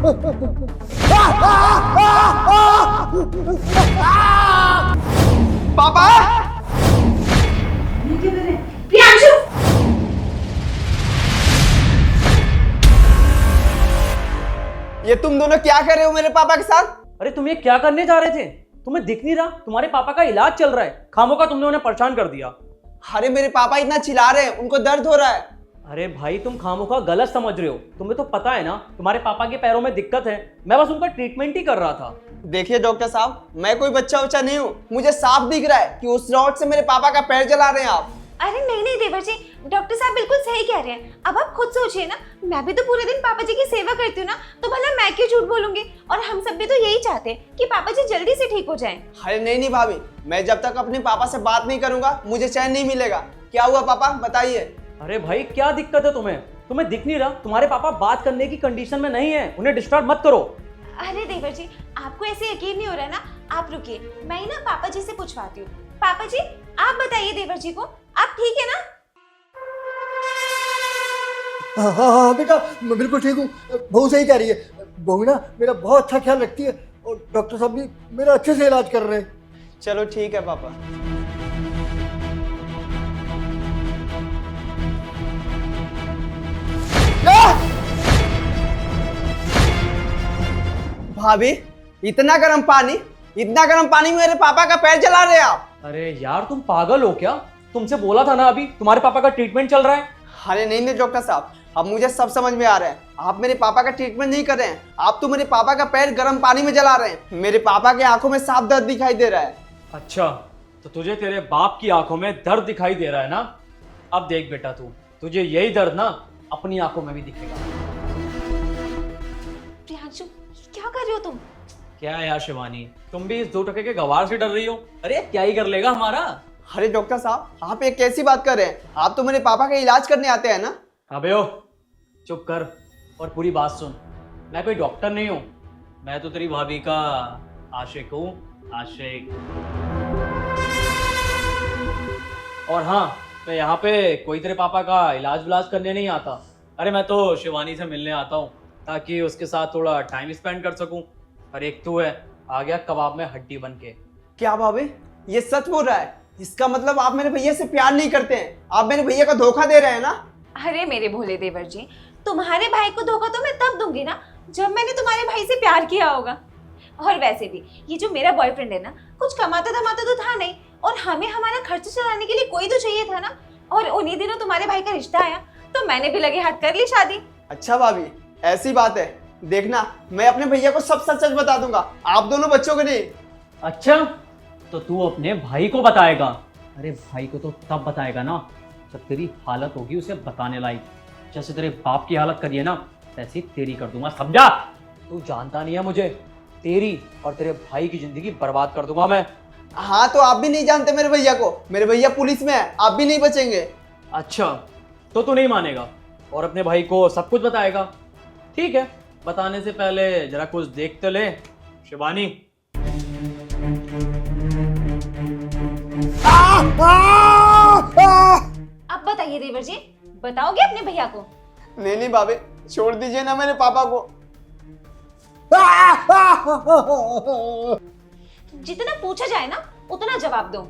पापा ये क्या कर रहे हैं? प्रियांशु! ये तुम दोनों क्या कर रहे हो मेरे पापा के साथ? अरे तुम ये क्या करने जा रहे थे? तुम्हें दिख नहीं रहा? तुम्हारे पापा का इलाज चल रहा है, खामोका तुमने उन्हें परेशान कर दिया। अरे मेरे पापा इतना चिल्ला रहे हैं, उनको दर्द हो रहा है। अरे भाई तुम खामोका गलत समझ रहे हो। तुम्हें तो पता है ना तुम्हारे पापा के पैरों में दिक्कत है। मैं बस उनका ट्रीटमेंट ही कर रहा था। देखिए डॉक्टर साहब, मैं कोई बच्चा बच्चा नहीं हूँ। मुझे साफ दिख रहा है कि उस रॉड से मेरे पापा का पैर जला रहे हैं आप। अरे नहीं नहीं देवर जी, डॉक्टर साहब बिल्कुल सही कह रहे हैं। अब आप खुद सोचिए ना, मैं भी तो पूरे दिन पापा जी की सेवा करती हूँ ना, तो भला मैं क्यों झूठ बोलूंगी? और हम सब भी तो यही चाहते हैं कि पापा जी जल्दी से ठीक हो जाएं। अरे नहीं नहीं भाभी, मैं जब तक अपने पापा से बात नहीं करूंगा मुझे चैन नहीं मिलेगा। क्या हुआ पापा, बताइए। अरे भाई क्या दिक्कत है तुम्हें? तुम्हें दिख नहीं रहा? तुम्हारे पापा बात करने की कंडीशन में नहीं है, उन्हें डिस्टर्ब मत करो। अरे देवर जी, आपको ऐसे यकीन नहीं हो रहा है ना? आप रुकिए, मैं ही ना पापा जी से पूछवाती हूँ। पापा जी आप बताइए देवर जी को, आप ठीक है ना? हाँ हाँ हाँ बेटा, मैं बिल्कुल ठीक हूँ। बहू सही कह रही है। बहू ना मेरा बहुत अच्छा ख्याल रखती है और डॉक्टर साहब भी मेरा अच्छे से इलाज कर रहे हैं। चलो ठीक है पापा। भाभी इतना गर्म पानी में मेरे पापा का पैर जला रहे हैं आप। अरे यार तुम पागल हो क्या? तुमसे बोला था ना अभी तुम्हारे पापा का ट्रीटमेंट चल रहा है। अरे नहीं नहीं डॉक्टर साहब, अब मुझे सब समझ में आ रहा है। आप मेरे पापा का ट्रीटमेंट नहीं कर रहे हैं, आप तो मेरे पापा का पैर गर्म पानी में जला रहे हैं। मेरे पापा के आंखों में साफ दर्द दिखाई दे रहा है। अच्छा तो तुझे तेरे बाप की आंखों में दर्द दिखाई दे रहा है ना? अब देख बेटा, तुझे यही दर्द ना अपनी आंखों में भी दिखेगा। प्रियांशु क्या कर रहे हो तुम? क्या है यार शिवानी, तुम भी इस 2 टके के गवार से डर रही हो? अरे क्या ही कर लेगा हमारा। अरे डॉक्टर साहब, आप ये कैसी बात कर रहे हैं? आप तो मेरे पापा का इलाज करने आते हैं ना। अबे ओ चुप कर और पूरी बात सुन। मैं कोई डॉक्टर नहीं हूँ, मैं तो तेरी भाभी का आशिक हूँ, आशिक। और हाँ, मैं यहाँ पे कोई तेरे पापा का इलाज विलाज करने नहीं आता। अरे मैं तो शिवानी से मिलने आता हूँ ताकि उसके साथ थोड़ा टाइम स्पेंड कर सकूँ। और एक तू है, आ गया कबाब में हड्डी बन के। क्या भाभी, ये सच बोल रहा है? इसका मतलब आप मेरे भैया से प्यार नहीं करते हैं, आप मेरे भैया को धोखा दे रहे हैं ना? अरे मेरे भोले देवर जी, तुम्हारे भाई को धोखा तो मैं तब दूंगी ना जब मैंने तुम्हारे भाई से प्यार किया होगा। और वैसे भी ये जो मेरा बॉयफ्रेंड है ना, कुछ कमाता धमाता तो था नहीं, और हमें हमारा खर्च चलाने के लिए कोई तो चाहिए था ना। और उन्हीं दिनों तुम्हारे भाई का रिश्ता आया तो मैंने भी लगे हाथ कर ली शादी। अच्छा भाभी, ऐसी बात है? देखना, मैं अपने भैया को सब सच सच बता दूंगा, आप दोनों बच्चों को नहीं। अच्छा तो तू अपने भाई को बताएगा? अरे भाई को तो तब बताएगा ना जब तेरी हालत होगी उसे बताने लायक। जैसे तेरे बाप की हालत करी है ना, वैसी तेरी कर दूंगा, समझा? तू जानता नहीं है मुझे, तेरी और तेरे भाई की जिंदगी बर्बाद कर दूंगा मैं। हाँ तो आप भी नहीं जानते मेरे भैया को, मेरे भैया पुलिस में है, आप भी नहीं बचेंगे। अच्छा तो तू नहीं मानेगा और अपने भाई को सब कुछ बताएगा? ठीक है, बताने से पहले जरा कुछ देख तो ले। शिवानी अब बताइए देवर जी, बताओगे अपने भैया को? नहीं नहीं भाभी, छोड़ दीजिए ना मेरे पापा को। जितना पूछा जाए ना उतना जवाब दो।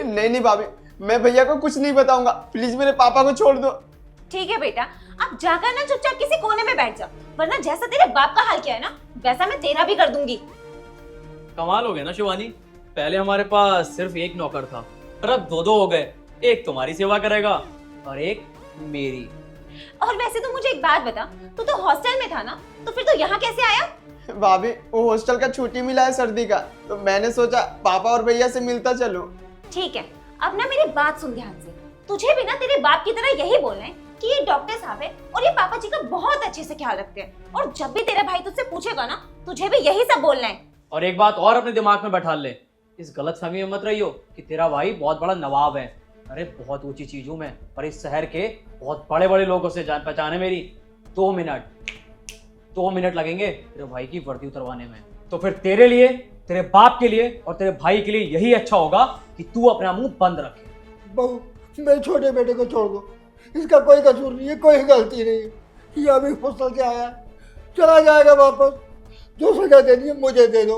नहीं नहीं भाभी, मैं भैया को कुछ नहीं बताऊंगा, प्लीज मेरे पापा को छोड़ दो। ठीक है बेटा, अब जाकर ना चुपचाप किसी कोने में बैठ जाओ, वरना जैसा तेरे बाप का हाल किया है ना वैसा मैं तेरा भी कर दूंगी। कमाल हो गया ना शिवानी, पहले हमारे पास सिर्फ एक नौकर था और अब 2 हो गए। एक तुम्हारी सेवा करेगा और एक मेरी। और वैसे तो मुझे एक बात बता, तू तो हॉस्टल में था ना, तो फिर तो यहाँ कैसे आया? भाभी वो हॉस्टल का छुट्टी मिला है सर्दी का, तो मैंने सोचा पापा और भैया से मिलता चलूं। ठीक है, अब ना मेरी बात सुन ध्यान से। तुझे भी ना तेरे बाप की तरह यही बोलना है कि ये डॉक्टर साहब है और ये पापा जी का बहुत अच्छे से ख्याल रखते हैं, और जब भी तेरा भाई तुझसे पूछेगा ना तुझे भी यही सब बोलना है। और एक बात और अपने दिमाग में बैठा ले, इस गलतफहमी में मत रहियो कि तेरा भाई बहुत बड़ा नवाब है। अरे बहुत ऊंची चीज हूं मैं, और इस शहर के बहुत बड़े बड़े लोगों से जान पहचान है मेरी। 2 मिनट लगेंगे तेरे भाई की वर्दी उतरवाने में। तो फिर तेरे लिए, तेरे बाप के लिए और तेरे भाई के लिए यही अच्छा होगा कि तू अपना मुंह बंद रखे। बहू मेरे छोटे बेटे को छोड़ दो, इसका कोई कसूर नहीं है, कोई गलती नहीं है। ये अभी हॉस्टल से आया, चला जाएगा वापस। जो सजा देनी है मुझे दे दो,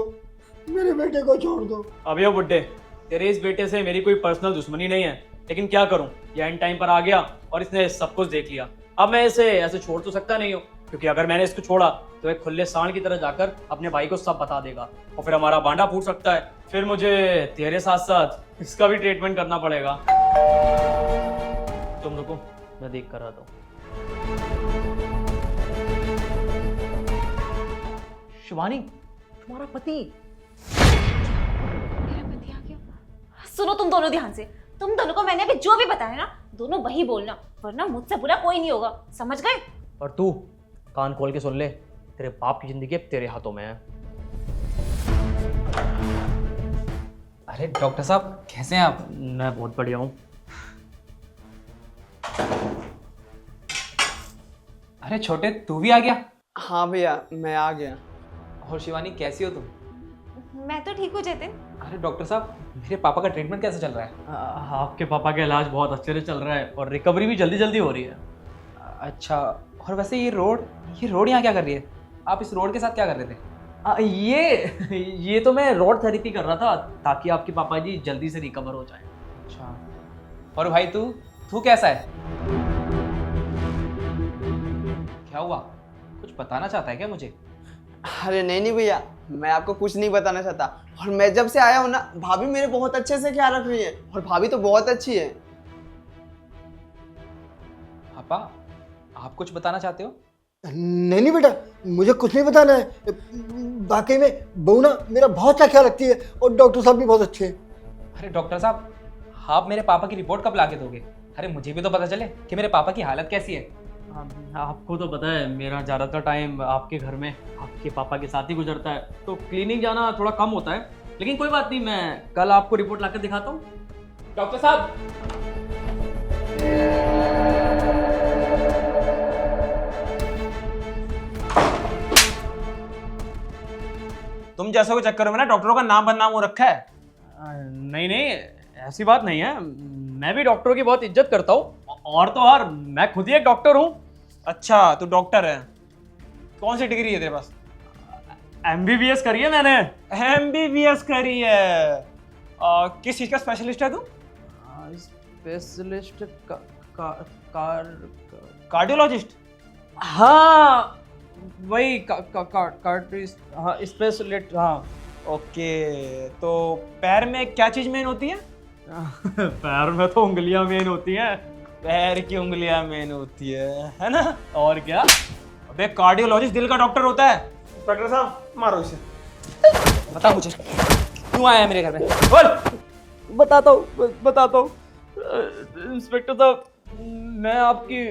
मेरे बेटे को छोड़ दो। अब ये बुड्ढे, तेरे इस बेटे से मेरी कोई पर्सनल दुश्मनी नहीं है, लेकिन क्या करूं, ये एंड टाइम पर आ गया और इसने सब कुछ देख लिया। अब मैं इसे ऐसे छोड़ तो सकता नहीं हूँ, क्योंकि अगर मैंने इसको छोड़ा तो एक खुले सांड की तरह जाकर अपने भाई को सब बता देगा और फिर हमारा बांडा फूट सकता है। फिर मुझे तेरे साथ साथ इसका भी ट्रीटमेंट करना पड़ेगा। तुम रुको, मैं देख कर आता हूँ। शिवानी, तुम्हारा पति। मेरा पति आ गया। सुनो तुम दोनों ध्यान से, तुम दोनों को मैंने अभी जो भी बताया ना, दोनों वही बोलना, वरना मुझसे बुरा कोई नहीं होगा, समझ गए? और तू कान खोल के सुन ले, तेरे बाप की जिंदगी अब तेरे हाथों में है। अरे डॉक्टर साहब कैसे हैं आप? मैं बहुत बढ़िया हूँ। अरे छोटे, तू भी आ गया? हाँ भैया, मैं आ गया। और शिवानी कैसी हो तुम? मैं तो ठीक हूँ जतिन। अरे डॉक्टर साहब, मेरे पापा का ट्रीटमेंट कैसे चल रहा है? आपके पापा का इलाज बहुत अच्छे से चल रहा है और रिकवरी भी जल्दी जल्दी हो रही है। अच्छा, और वैसे ये रोड यहाँ क्या कर रही है? आप इस रोड के साथ क्या कर रहे थे? ये तो मैं रोड थेरेपी कर रहा था ताकि आपके पापा जी जल्दी से रिकवर हो जाएं। अच्छा, और भाई तू कैसा है? क्या हुआ, कुछ बताना चाहता है क्या मुझे? अरे नहीं भैया, मैं आपको कुछ नहीं बताना चाहता। और मैं जब से आया हूँ ना, भाभी मेरे बहुत अच्छे से ख्याल रख रही है, और भाभी तो बहुत अच्छी है। पापा, आप कुछ बताना चाहते हो? नहीं बेटा, मुझे कुछ नहीं बताना है। वाकई में बहू ना मेरा बहुत अच्छा ख्याल रखती है, और डॉक्टर साहब भी बहुत अच्छे हैं। अरे डॉक्टर साहब, आप मेरे पापा की रिपोर्ट कब ला के दोगे? अरे मुझे भी तो पता चले कि मेरे पापा की हालत कैसी है। आपको तो पता है मेरा ज़्यादातर टाइम आपके घर में आपके पापा के साथ ही गुजरता है, तो क्लिनिक जाना थोड़ा कम होता है, लेकिन कोई बात नहीं, मैं कल आपको रिपोर्ट लाकर दिखाता हूँ। डॉक्टर साहब, तुम जैसों के चक्कर में ना डॉक्टरों का नाम बदनाम हो रखा है। नहीं, ऐसी बात नहीं है, मैं भी डॉक्टरों की बहुत इज्जत करता हूँ, और तो और मैं खुद ही एक डॉक्टर हूँ। अच्छा, तू डॉक्टर है? कौन सी डिग्री है तेरे पास? MBBS करी है मैंने। MBBS करी है? किस चीज का स्पेशलिस्ट है तू? Specialist cardiologist? हाँ वही स्पेशलिस्ट। हाँ ओके, तो पैर में क्या चीज मेन होती है? पैर में तो उंगलियां मेन होती हैं। पैर की उंगलियां मेन होती है ना? और क्या? अबे कार्डियोलॉजिस्ट दिल का डॉक्टर होता है। डॉक्टर साहब, मारो इसे। बता मुझे, क्यों आया है मेरे घर में? बोल। बताता हूँ इंस्पेक्टर साहब, मैं आपकी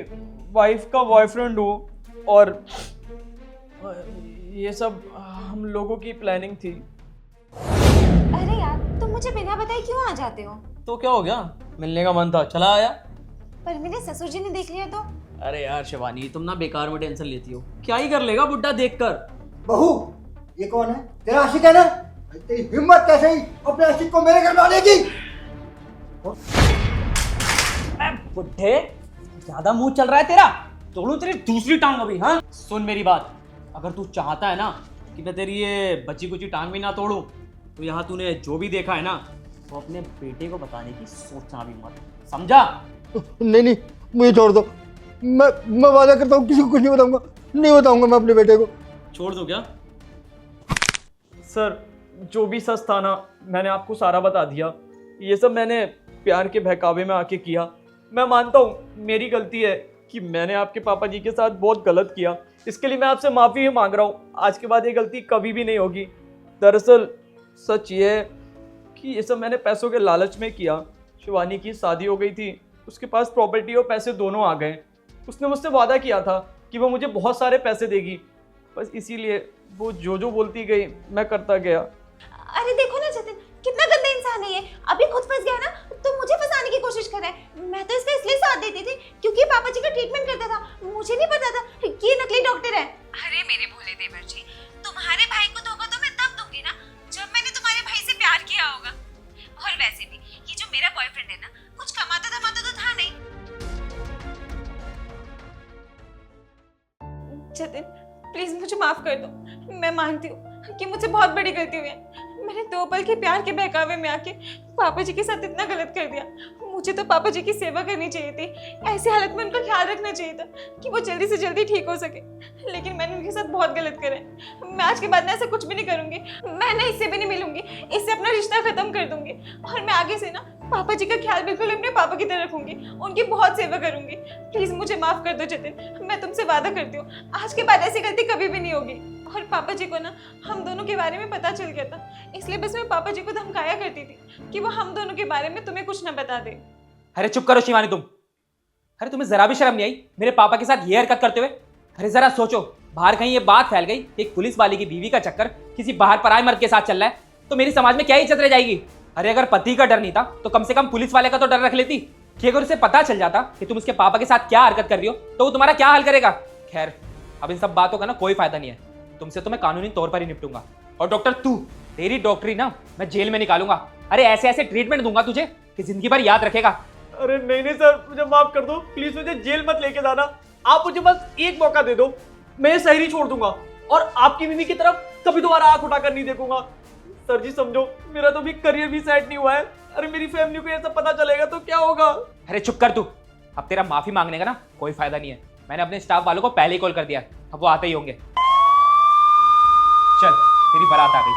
वाइफ का बॉयफ्रेंड हूँ, और ये सब हम लोगों की प्लानिंग थी। अरे यार, तुम मुझे बिना बताए क्यों आ जाते हो? तो क्या हो गया, मिलने का मन था, चला आया। पर मेरे ससुर जी ने देख लिया तो? अरे यार शिवानी, तुम ना बेकार में टेंशन लेती हो, क्या ही कर लेगा बुड्ढा देखकर। बहू, ये कौन है? तेरा आशिक है ना? तेरी हिम्मत कैसे ही अपने आशिक को मेरे घर में आने की? बुड्ढे, ज्यादा मुंह चल रहा है तेरा, तोड़ू तेरी दूसरी टांग अभी। हाँ सुन मेरी बात, अगर तू चाहता है ना कि मैं तेरी ये बची कुची टांग भी ना तोड़ूं, तो यहाँ तूने जो भी देखा है ना, वो अपने बेटे को बताने की सोचना भी मत, समझा? नहीं, मुझे छोड़ दो। मैं वादा करता हूँ किसी को कुछ नहीं बताऊंगा मैं अपने बेटे को। छोड़ दो क्या? सर, जो भी सच था ना, मैंने आपको सारा बता दिया। ये सब मैंने प्यार के बहकावे में आके किया। मैं मानता हूँ मेरी गलती है कि मैंने आपके पापा जी के साथ बहुत गलत किया, इसके लिए मैं आपसे माफ़ी ही मांग रहा हूँ। आज के बाद ये गलती कभी भी नहीं होगी। दरअसल सच ये है कि ये सब मैंने पैसों के लालच में किया। शिवानी की शादी हो गई थी, उसके पास प्रॉपर्टी और पैसे दोनों आ गए। उसने मुझसे वादा किया था कि वो मुझे बहुत सारे पैसे देगी, बस इसीलिए वो जो बोलती गई मैं करता गया। अरे देखो ना जतिन, कितना गंदा इंसान है ये। अभी खुद फंस गया ना, तो मुझे फंसाने की कोशिश कर रहा है। मैं तो इसका इसलिए साथ देती थी क्योंकि पापा जी का ट्रीटमेंट करता था, मुझे नहीं पता था कि ये नकली डॉक्टर है। अरे मेरे भोले देवर जी, तुम्हारे भाई को धोखा तो मैं तब दूंगी ना जब मैंने तुम्हारे भाई से प्यार किया होगा। और वैसे भी ये जो मेरा बॉयफ्रेंड है ना, कुछ कमाता धमाता तो था नहीं। जतिन, प्लीज मुझे माफ कर दो। मैं मानती हूँ कि मुझसे बहुत बड़ी गलती हुई है। मैंने 2 पल के प्यार के बहकावे में आके पापा जी के साथ इतना गलत कर दिया। मुझे तो पापा जी की सेवा करनी चाहिए थी, ऐसी हालत में उनका ख्याल रखना चाहिए था कि वो जल्दी से जल्दी ठीक हो सके, लेकिन मैंने उनके साथ बहुत गलत करा है। मैं आज के बाद ना ऐसा कुछ भी नहीं करूंगी। मैं ना इससे भी नहीं मिलूंगी, इससे अपना रिश्ता खत्म कर दूंगी और मैं आगे से ना पापा जी का ख्याल बिल्कुल अपने पापा की तरह रखूंगी, उनकी बहुत सेवा करूंगी। प्लीज मुझे माफ कर दो जतिन, मैं तुमसे वादा करती हूँ आज के बाद ऐसी गलती कभी भी नहीं होगी। और पापा जी को ना हम दोनों के बारे में पता चल गया था, इसलिए बस मैं पापा जी को धमकाया करती थी कि वो हम दोनों के बारे में तुम्हें कुछ ना बता दे। अरे चुप करो शिवानी तुम। अरे तुम्हें जरा भी शर्म नहीं आई मेरे पापा के साथ ये हरकत करते हुए? अरे जरा सोचो, बाहर कहीं ये बात फैल गई एक पुलिस वाले की बीवी का चक्कर किसी बाहर पराये मर्द के साथ चल रहा है तो मेरी समाज में क्या इज्जत रह जाएगी? अरे अगर पति का डर नहीं था तो कम से कम पुलिस वाले का तो डर रख लेती कि अगर उसे पता चल जाता कि तुम उसके पापा के साथ क्या हरकत कर रही हो तो वो तुम्हारा क्या हाल करेगा। खैर अब इन सब बातों का ना कोई फायदा नहीं है, तुमसे तो मैं कानूनी तौर पर ही निपटूंगा। और डॉक्टर तू, तेरी डॉक्टरी ना मैं जेल में निकालूंगा। अरे ऐसे ऐसे ट्रीटमेंट दूंगा तुझे कि जिंदगी भर याद रखेगा। अरे नहीं सर, मुझे माफ कर दो प्लीज, मुझे जेल मत लेके जाना। आप मुझे बस एक मौका दे दो, मैं ये शहरी छोड़ दूंगा और आपकी बीवी की तरफ कभी दोबारा आंख उठाकर नहीं देखूंगा। सर जी समझो, मेरा तो भी करियर भी सेट नहीं हुआ है। अरे मेरी फैमिली को ये सब पता चलेगा तो क्या होगा? अरे चुप कर तू, अब तेरा माफी मांगने का ना कोई फायदा नहीं है। मैंने अपने स्टाफ वालों को पहले ही कॉल कर दिया, अब वो आते ही होंगे। चल तेरी बारात आ गई।